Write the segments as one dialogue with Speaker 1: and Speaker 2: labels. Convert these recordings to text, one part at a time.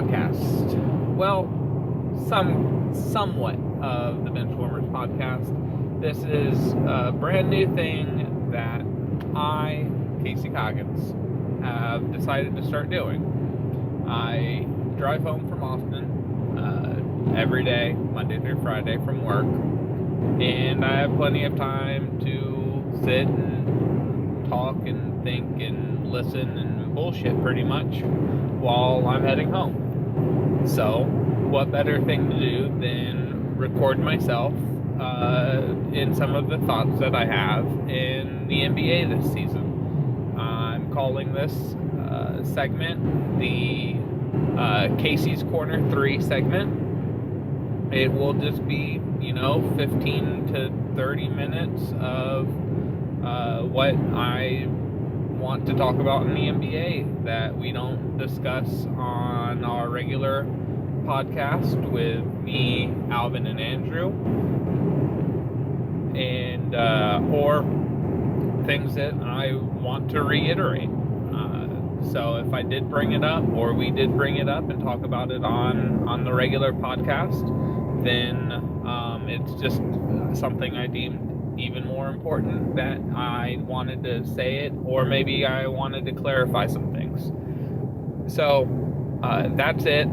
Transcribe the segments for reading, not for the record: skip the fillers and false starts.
Speaker 1: podcast. Well, somewhat of the Benchwarmers podcast. This is a brand new thing that I, Casey Coggins, have decided to start doing. I drive home from Austin every day, Monday through Friday from work, and I have plenty of time to sit and talk and think and listen and bullshit pretty much while I'm heading home. So, what better thing to do than record myself in some of the thoughts that I have in the NBA this season. I'm calling this segment the Casey's Corner 3 segment. It will just be, 15 to 30 minutes of what I want to talk about in the NBA that we don't discuss on our regular podcast with me, Alvin, and Andrew, and or things that I want to reiterate. So if I did bring it up, or we did bring it up and talk about it on the regular podcast, then it's just something I deemed even more important that I wanted to say it, or maybe I wanted to clarify some things. So that's it.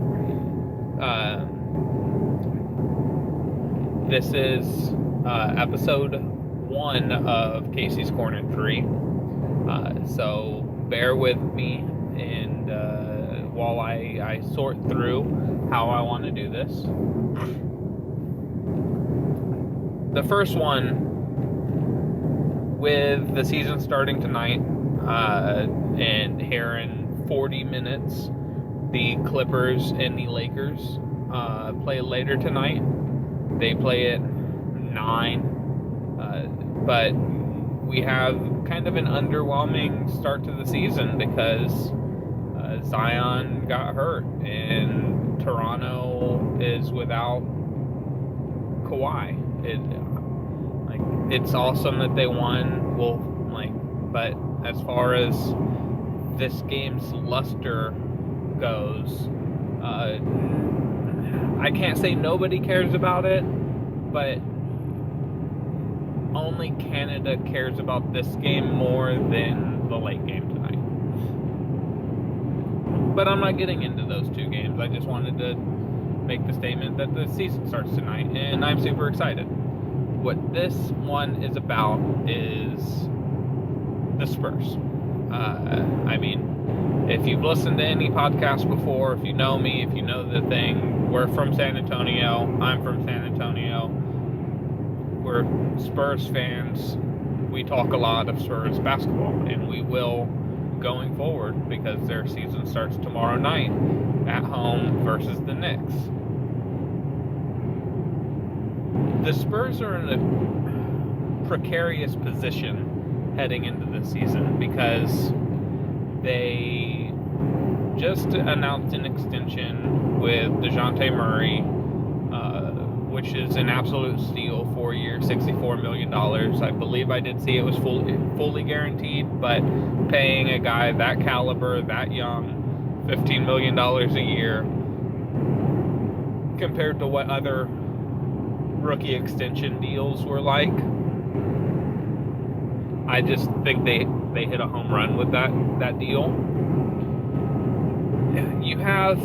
Speaker 1: This is episode 1 of Casey's Corner 3. So bear with me and while I sort through how I want to do this. The first one, with the season starting tonight, and here in 40 minutes, the Clippers and the Lakers play later tonight. They play at 9, but we have kind of an underwhelming start to the season because Zion got hurt and Toronto is without Kawhi. It's awesome that they won. But as far as this game's luster goes, I can't say nobody cares about it, but only Canada cares about this game more than the late game tonight. But I'm not getting into those two games. I just wanted to make the statement that the season starts tonight, and I'm super excited. What this one is about is the Spurs. If you've listened to any podcast before, if you know me, if you know the thing, we're from San Antonio. I'm from San Antonio. We're Spurs fans. We talk a lot of Spurs basketball, and we will going forward because their season starts tomorrow night at home versus the Knicks. The Spurs are in a precarious position heading into this season because they just announced an extension with DeJounte Murray, which is an absolute steal, 4 years, $64 million. I believe I did see it was fully guaranteed, but paying a guy that caliber, that young, $15 million a year, compared to what other rookie extension deals were like, I just think they hit a home run with that deal. You have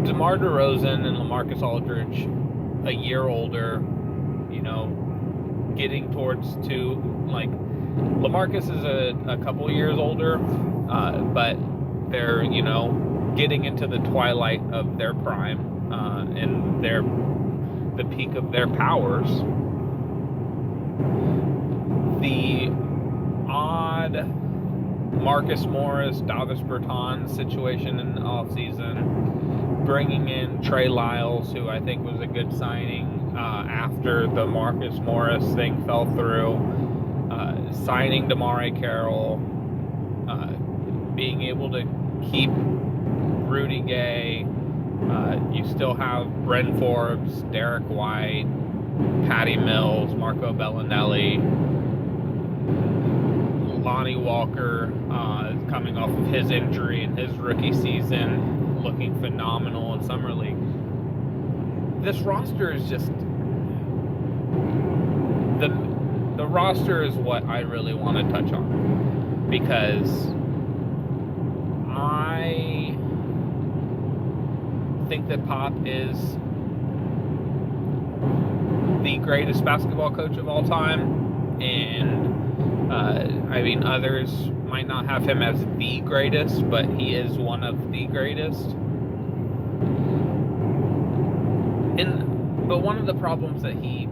Speaker 1: DeMar DeRozan and LaMarcus Aldridge a year older, getting towards 2. LaMarcus is a couple years older, but they're, getting into the twilight of their prime, and the peak of their powers. The odd Marcus Morris, Davis Bertans situation in the offseason, bringing in Trey Lyles, who I think was a good signing after the Marcus Morris thing fell through, signing DeMare Carroll, being able to keep Rudy Gay. You still have Bryn Forbes, Derek White, Patty Mills, Marco Bellinelli, Lonnie Walker coming off of his injury in his rookie season, looking phenomenal in Summer League. This roster is just... The roster is what I really want to touch on, because I think that Pop is the greatest basketball coach of all time, and others might not have him as the greatest, but he is one of the greatest. But one of the problems that he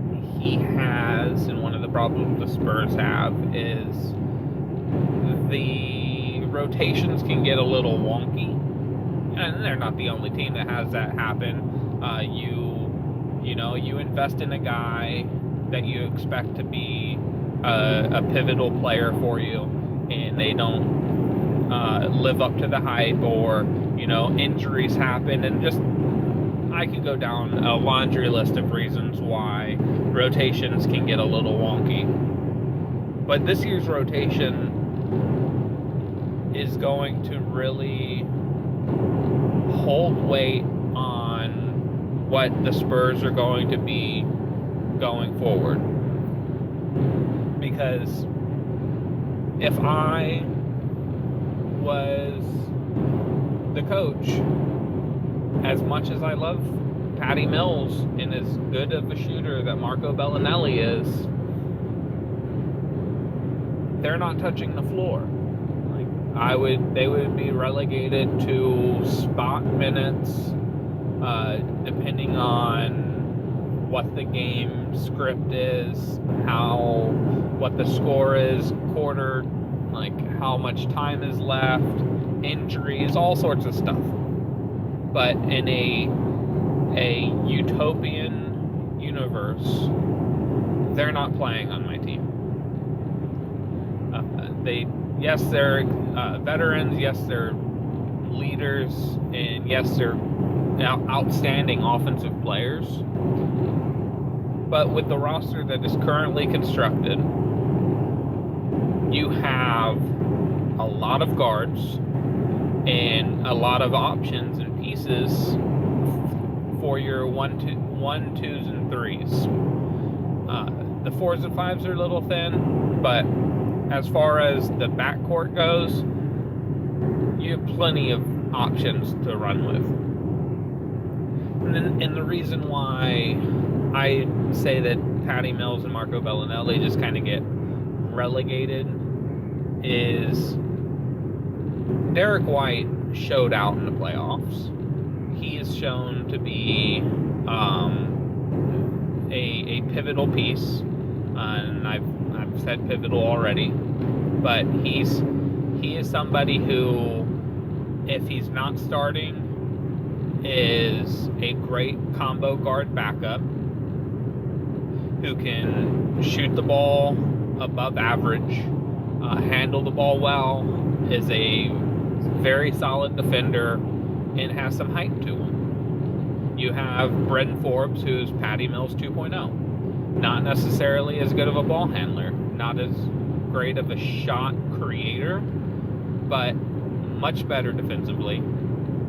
Speaker 1: has, and one of the problems the Spurs have, is the rotations can get a little wonky, and they're not the only team that has that happen. You invest in a guy that you expect to be a pivotal player for you, and they don't live up to the hype, or injuries happen, and just I could go down a laundry list of reasons why rotations can get a little wonky. But this year's rotation is going to really hold weight on what the Spurs are going to be going forward. Because if I was the coach, as much as I love Patty Mills and as good of a shooter that Marco Bellinelli is, they're not touching the floor. They would be relegated to spot minutes, depending on what the game script is, what the score is, quarter, how much time is left, injuries, all sorts of stuff. But in a utopian universe, they're not playing on my team. They're veterans, yes, they're leaders, and yes, they're outstanding offensive players. But with the roster that is currently constructed, you have a lot of guards and a lot of options and pieces for your 1, 2s, and 3s. The 4s and 5s are a little thin, but as far as the backcourt goes, you have plenty of options to run with. And the reason why I say that Patty Mills and Marco Bellinelli just kind of get relegated is Derek White showed out in the playoffs. He is shown to be a pivotal piece, and I've said pivotal already, but he is somebody who, if he's not starting, is a great combo guard backup who can shoot the ball above average, handle the ball well, is a very solid defender, and has some height to him. You have Brendan Forbes, who's Patty Mills 2.0. Not necessarily as good of a ball handler, not as great of a shot creator, but much better defensively.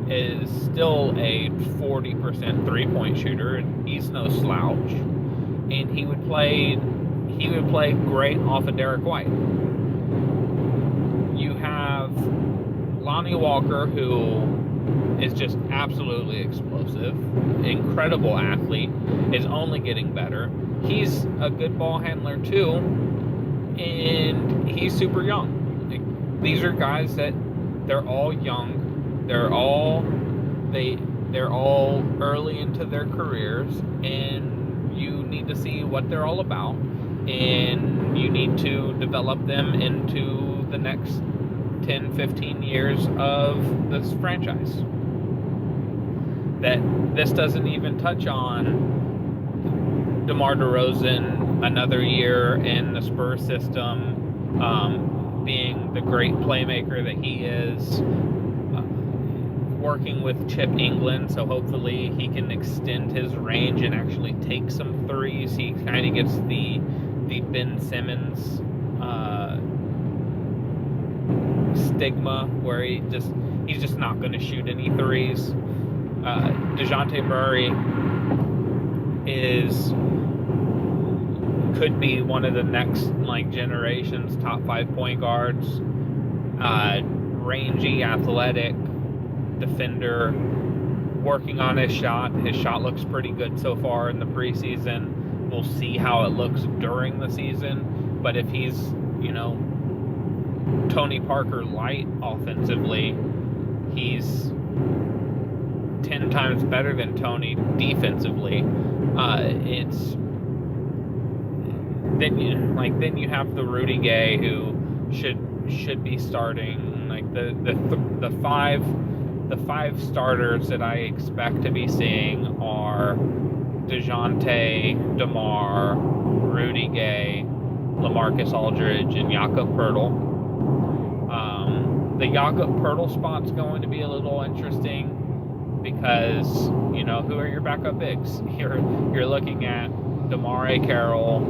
Speaker 1: Is still a 40% three-point shooter, and he's no slouch. And he would play great off of Derek White. You have Lonnie Walker, who is just absolutely explosive, incredible athlete, is only getting better. He's a good ball handler too, and he's super young. These are guys that they're all young. They're all early into their careers, and you need to see what they're all about, and you need to develop them into the next 10, 15 years of this franchise. That this doesn't even touch on DeMar DeRozan another year in the Spurs system, being the great playmaker that he is, working with Chip England, so hopefully he can extend his range and actually take some threes. He kind of gets the Ben Simmons stigma where he's just not going to shoot any threes. DeJounte Murray could be one of the next generation's top 5 point guards. Rangy, athletic defender, working on his shot. His shot looks pretty good so far in the preseason. We'll see how it looks during the season. But if he's, Tony Parker light offensively, he's 10 times better than Tony defensively. Then you have the Rudy Gay, who should be starting. The five starters that I expect to be seeing are DeJounte, DeMar, Rudy Gay, LaMarcus Aldridge, and Jakob Poeltl. The Jakob Poeltl spot's going to be a little interesting because, who are your backup bigs? You're looking at DeMar Carroll.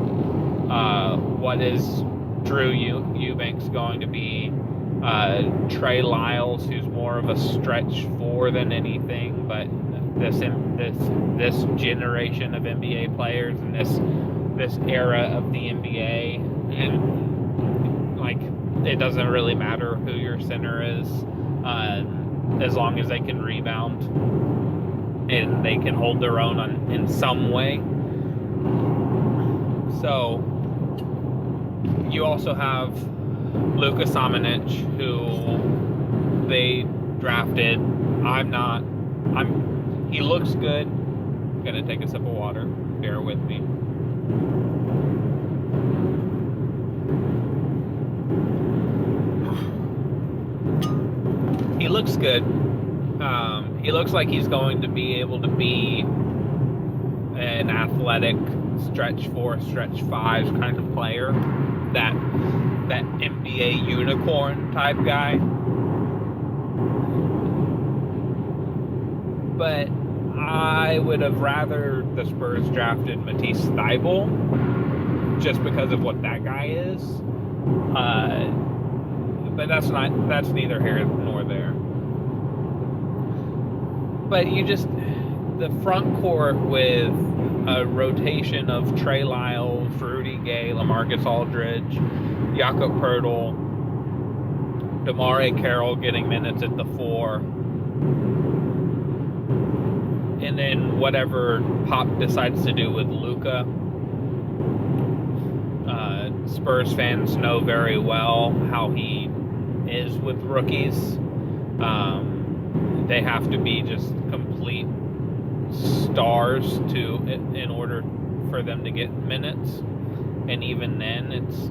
Speaker 1: What is Drew Eubanks going to be? Trey Lyles, who's more of a stretch 4 than anything, but this generation of NBA players and this era of the NBA, and it doesn't really matter who your center is, as long as they can rebound and they can hold their own in some way. So you also have Luka Samanic, who they drafted. He looks good. I'm gonna take a sip of water. Bear with me. He looks good. He looks like he's going to be able to be an athletic stretch 4, stretch 5 kind of player. That NBA unicorn type guy. But I would have rather the Spurs drafted Matisse Thybulle, just because of what that guy is. But that's neither here nor there. But the front court with a rotation of Trey Lyles, Rudy Gay, LaMarcus Aldridge, Jakob Poeltl, DeMar Carroll getting minutes at the 4, and then whatever Pop decides to do with Luka. Spurs fans know very well how he is with rookies. They have to be just complete stars in order for them to get minutes, and even then it's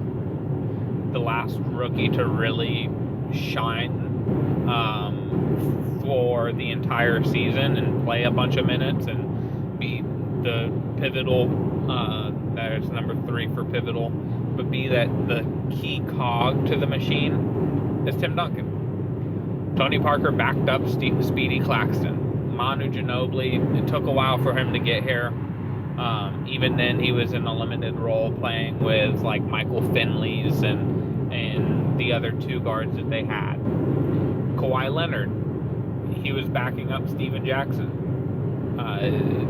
Speaker 1: the last rookie to really shine for the entire season and play a bunch of minutes and be the pivotal, there's number 3 for pivotal, but be the key cog to the machine is Tim Duncan. Tony Parker backed up Speedy Claxton. Manu Ginobili, it took a while for him to get here. Even then, he was in a limited role playing with Michael Finley's and the other 2 guards that they had. Kawhi Leonard, he was backing up Steven Jackson.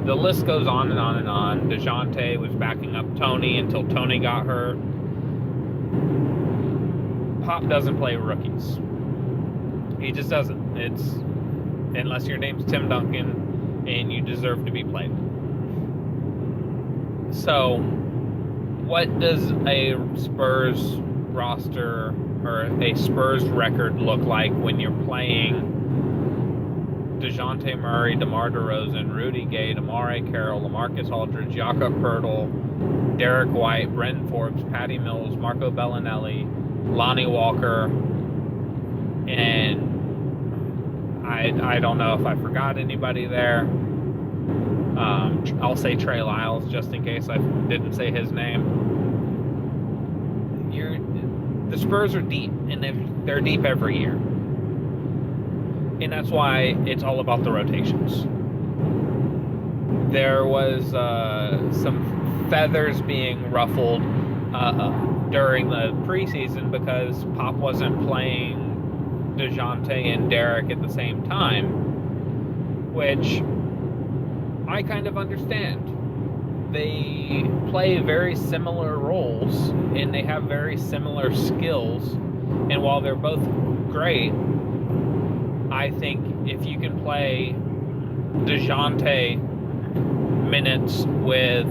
Speaker 1: The list goes on and on and on. DeJounte was backing up Tony until Tony got hurt. Pop doesn't play rookies. He just doesn't. Unless your name's Tim Duncan and you deserve to be played. So, what does a Spurs roster or a Spurs record look like when you're playing DeJounte Murray, DeMar DeRozan, Rudy Gay, DeMar Carroll, LaMarcus Aldridge, Jakob Poeltl, Derek White, Brendan Forbes, Patty Mills, Marco Bellinelli, Lonnie Walker, and I don't know if I forgot anybody there. I'll say Trey Lyles just in case I didn't say his name. The Spurs are deep, and they're deep every year. And that's why it's all about the rotations. There was some feathers being ruffled during the preseason because Pop wasn't playing DeJounte and Derek at the same time, which I kind of understand. They play very similar roles, and they have very similar skills, and while they're both great, I think if you can play DeJounte minutes with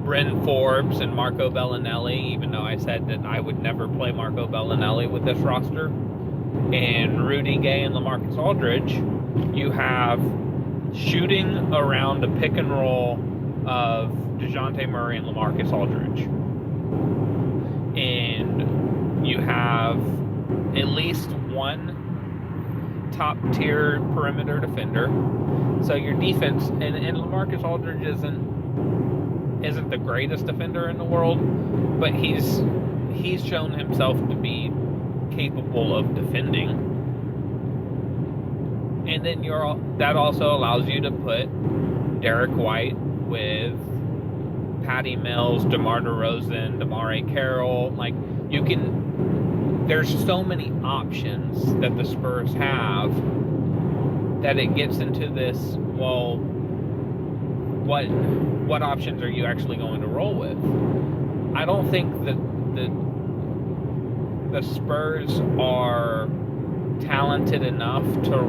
Speaker 1: Bryn Forbes and Marco Bellinelli, even though I said that I would never play Marco Bellinelli with this roster, and Rudy Gay and LaMarcus Aldridge, you have shooting around the pick and roll of DeJounte Murray and LaMarcus Aldridge. And you have at least one top-tier perimeter defender. So your defense, and LaMarcus Aldridge isn't the greatest defender in the world, but he's shown himself to be capable of defending. And then that also allows you to put Derek White with Patty Mills, DeMar DeRozan, DeMare Carroll. Like, there's so many options that the Spurs have that it gets into this, well, what options are you actually going to roll with? I don't think that the Spurs are talented enough to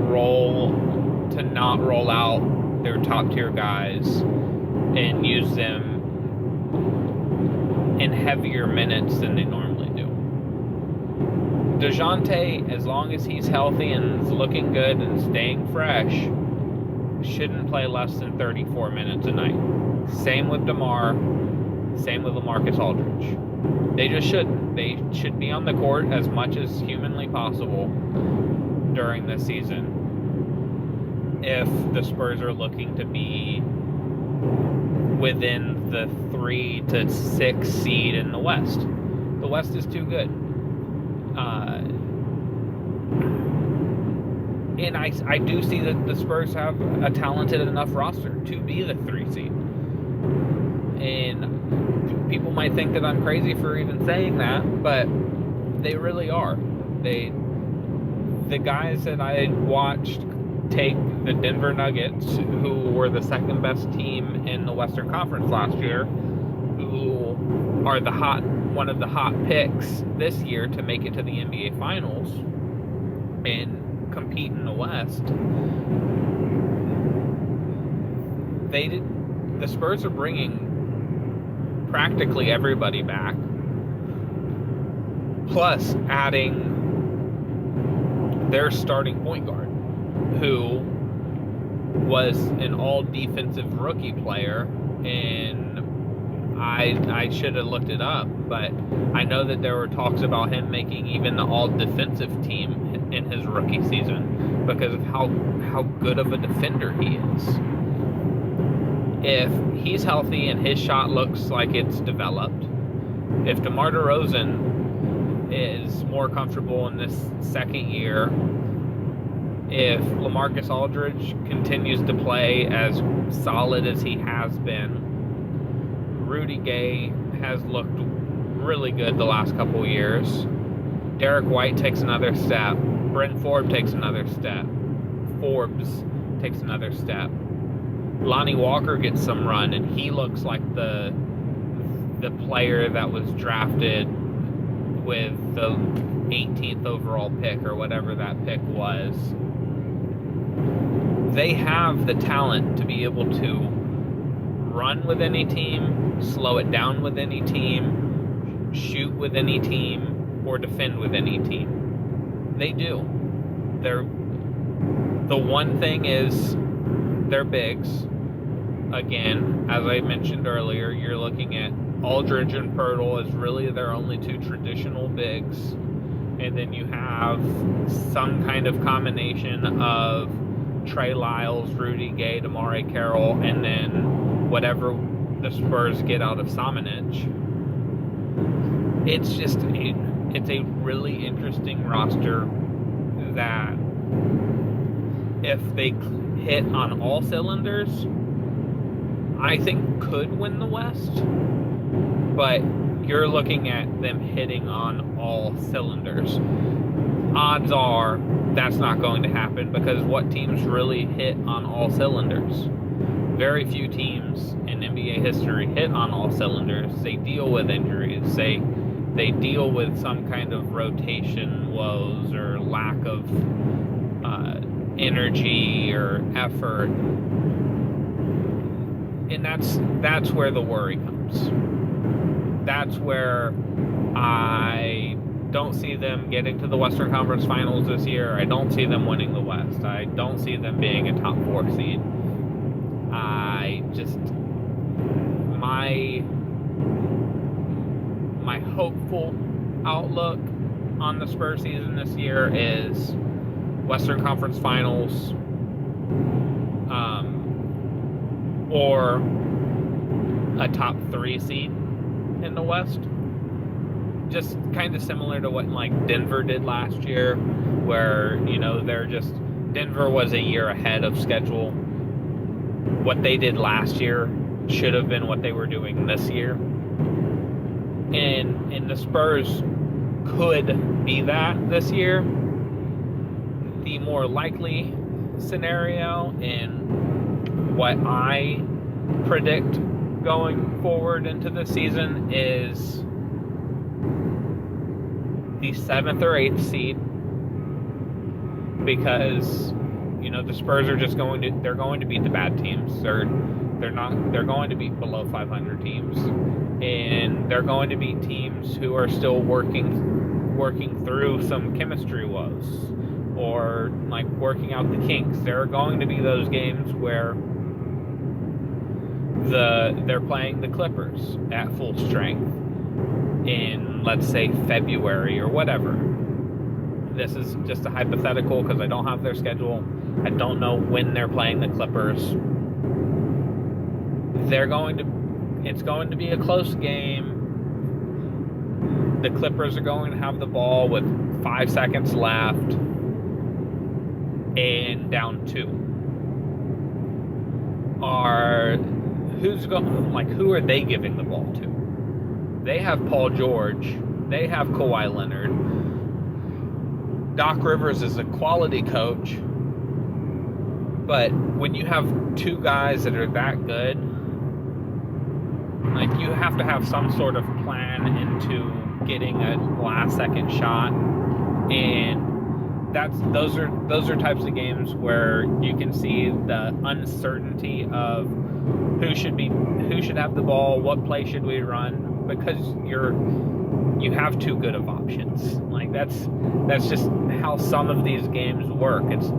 Speaker 1: not roll out their top tier guys and use them in heavier minutes than they normally do. DeJounte, as long as he's healthy and is looking good and staying fresh, shouldn't play less than 34 minutes a night. Same with DeMar, same with LaMarcus Aldridge. They just shouldn't. They should be on the court as much as humanly possible during this season if the Spurs are looking to be within the 3 to 6 seed in the West. The West is too good. And I do see that the Spurs have a talented enough roster to be the 3 seed. And people might think that I'm crazy for even saying that, but they really are. The guys that I watched take the Denver Nuggets, who were the second best team in the Western Conference last year, who are one of the hot picks this year to make it to the NBA Finals and compete in the West. The Spurs are bringing practically everybody back, plus adding their starting point guard, who was an all-defensive rookie player, and I should have looked it up, but I know that there were talks about him making even the all-defensive team in his rookie season because of how good of a defender he is. If he's healthy and his shot looks like it's developed, if DeMar DeRozan is more comfortable in this second year, if LaMarcus Aldridge continues to play as solid as he has been, Rudy Gay has looked really good the last couple of years, Derek White takes another step, Bryn Forbes takes another step, Lonnie Walker gets some run, and he looks like the player that was drafted with the 18th overall pick or whatever that pick was. They have the talent to be able to run with any team, slow it down with any team, shoot with any team, or defend with any team. They do. The one thing is they're bigs. Again, as I mentioned earlier, you're looking at Aldridge and Pirtle as really their only two traditional bigs. And then you have some kind of combination of Trey Lyles, Rudy Gay, DeMare Carroll, and then whatever the Spurs get out of Samanic. It's a really interesting roster that if they hit on all cylinders, I think could win the West. But you're looking at them hitting on all cylinders. odds are that's not going to happen, because what teams really hit on all cylinders? Very few teams in NBA history hit on all cylinders. They deal with injuries. They deal with some kind of rotation woes or lack of energy or effort, and that's where the worry comes. That's where I don't see them getting to the Western Conference Finals this year. I don't see them winning the West. I don't see them being a top 4 seed. My hopeful outlook on the Spurs season this year is Western Conference Finals, or a top 3 seed in the West. Just kind of similar to what like Denver did last year, where Denver was a year ahead of schedule. What they did last year should have been what they were doing this year, and the Spurs could be that this year. The more likely scenario, and what I predict going forward into the season, is the 7th or 8th seed, because the Spurs are just going to beat the bad teams. They're going to beat below 500 teams, and they're going to beat teams who are still working through some chemistry woes, or like working out the kinks. There are going to be those games where they're playing the Clippers at full strength in, let's say, February or whatever. This is just a hypothetical because I don't have their schedule. I don't know when they're playing the Clippers. It's going to be a close game. The Clippers are going to have the ball with 5 seconds left and down 2. Who are they giving the ball to? They have Paul George. They have Kawhi Leonard. Doc Rivers is a quality coach, but when you have 2 guys that are that good, like, you have to have some sort of plan into getting a last-second shot, and those are types of games where you can see the uncertainty of who should have the ball, what play should we run, because you have too good of options. Like, that's just how some of these games work. It's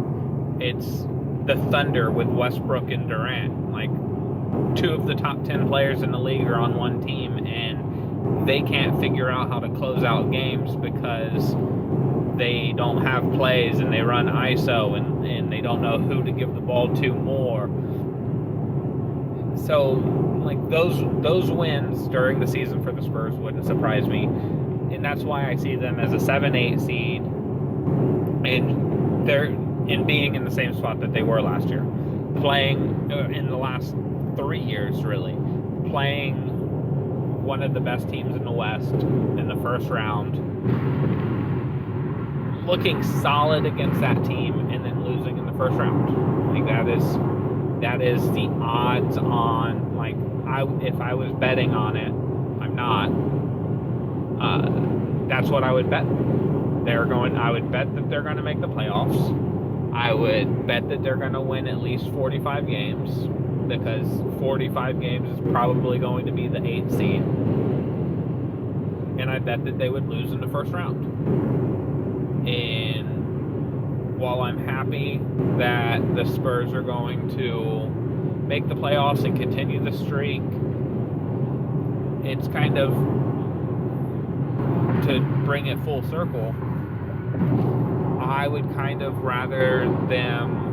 Speaker 1: the Thunder with Westbrook and Durant. Like, 2 of the top 10 players in the league are on one team, and they can't figure out how to close out games because they don't have plays, and they run ISO, and they don't know who to give the ball to more. So, like, those wins during the season for the Spurs wouldn't surprise me, and that's why I see them as a 7-8 seed, and they're being in the same spot that they were last year, playing in the last 3 years, really, playing one of the best teams in the West in the first round, looking solid against that team, and then losing in the first round. Like, that is the odds on. Like, if I was betting on it, I'm not. That's what I would bet. I would bet that they're going to make the playoffs. I would bet that they're going to win at least 45 games, because 45 games is probably going to be the 8th seed. And I bet that they would lose in the first round. And while I'm happy that the Spurs are going to make the playoffs and continue the streak, it's kind of, to bring it full circle, I would kind of rather them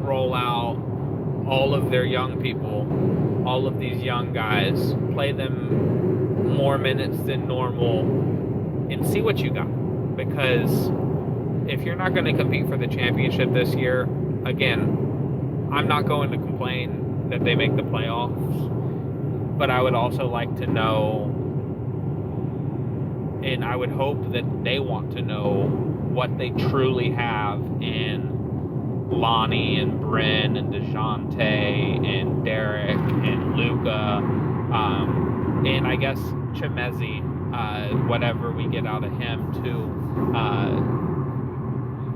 Speaker 1: roll out all of their young people, all of these young guys, play them more minutes than normal, and see what you got. Because if you're not going to compete for the championship this year, again, I'm not going to complain that they make the playoffs, but I would also like to know and I would hope that they want to know what they truly have in Lonnie and Bryn and DeJounte and Derek and Luka, and I guess Chimezi, whatever we get out of him too.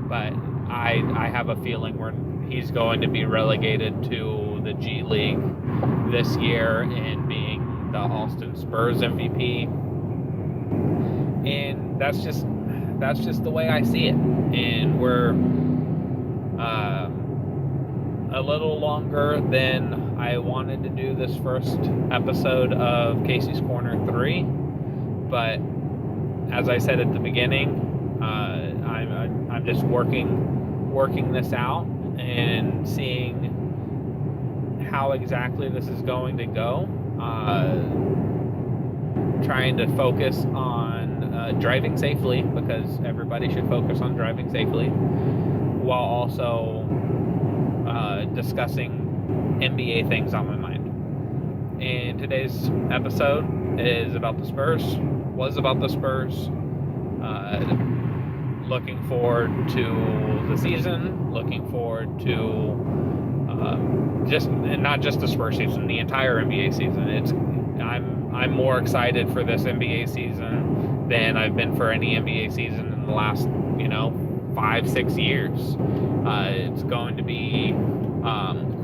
Speaker 1: But I have a feeling he's going to be relegated to the G League this year and being the Austin Spurs MVP. And that's just the way I see it. And we're a little longer than I wanted to do this first episode of Casey's Corner 3. But as I said at the beginning, I'm just working this out and seeing how exactly this is going to go. Trying to focus on driving safely, because everybody should focus on driving safely, while also discussing NBA things on my mind. And today's episode is about the Spurs. Looking forward to the season. Looking forward to not just the Spurs season, the entire NBA season. I'm more excited for this NBA season than I've been for any NBA season in the last 5-6 years. It's going to be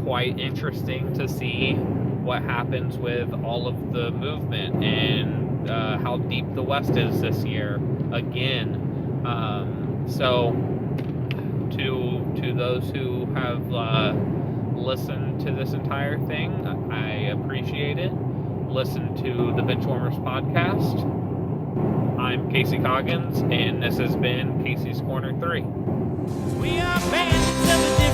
Speaker 1: quite interesting to see what happens with all of the movement and how deep the West is this year again. So to those who have listened to this entire thing, I appreciate it. Listen to the Benchwarmers podcast. I'm Casey Coggins, and this has been Casey's Corner 3.
Speaker 2: We are bandits of the